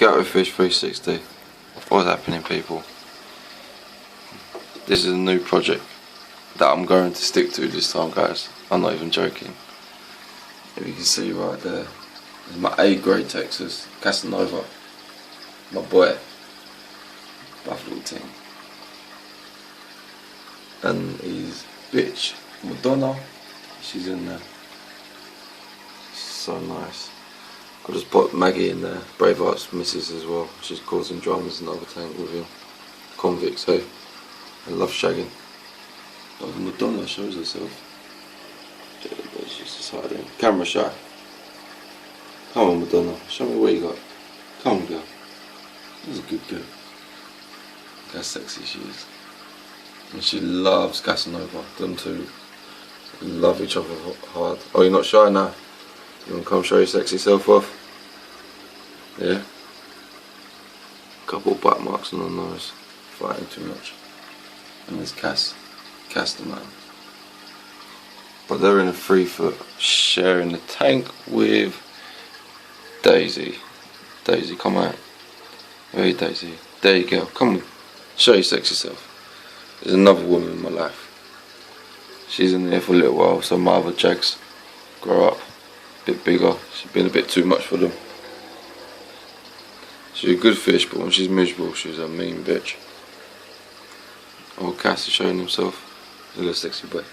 Ghetto Fish 360. What's happening, people? This is a new project that I'm going to stick to this time, guys. I'm not even joking. If you can see right there, there's my A-grade Texas Casanova, my boy, buff little thing, and his bitch Mondonna, she's in there. She's so nice. I just put Maggie in there, Braveheart's missus as well. She's causing dramas in the other tank with him. Convicts, hey? I love shagging. But Mondonna shows herself. She's just hiding. Camera shy. Come on, Mondonna, show me what you got. Come on, girl. That's a good girl. Look how sexy she is. And she loves Casanova. Them two love each other hard. Oh, you're not shy now? You want to come show your sexy self off? Yeah? Couple bite marks on the nose. Fighting too much. And there's Cass the man. But they're in a 3 foot, sharing the tank with Daisy. Daisy, come out. Where are you, Daisy? There you go. Come on. Show your sexy self. There's another woman in my life. She's in there for a little while, so my other jags grow up. A bit bigger. She's been a bit too much for them. She's a good fish, but when she's miserable, she's a mean bitch. Old Cass is showing himself. He's a little sexy boy.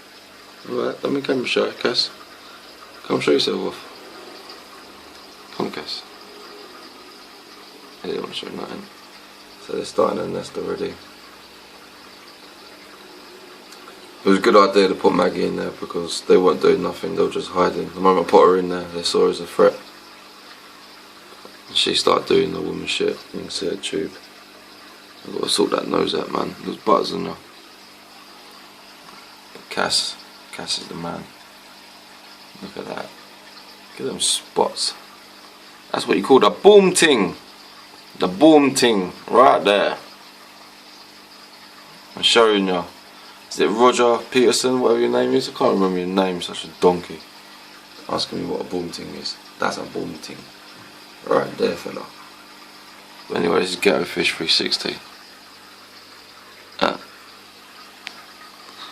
Alright, let me come show you, Cass. Come show yourself off. Come, Cass. They don't want to show nothing. So they're starting their nest already. It was a good idea to put Maggie in there because they weren't doing nothing, they were just hiding. The moment I put her in there, they saw her as a threat. And she started doing the woman shit. You can see her tube. I've got to sort that nose out, man. There's butters in there. But Cass is the man. Look at that. Look at them spots. That's what you call the boom ting. The boom ting, right there. I'm showing you. Is it Roger Peterson, whatever your name is? I can't remember your name, such a donkey. Asking me what a boom ting is. That's a boom ting. Right there, fella. But anyway, this is Ghetto Fish 360.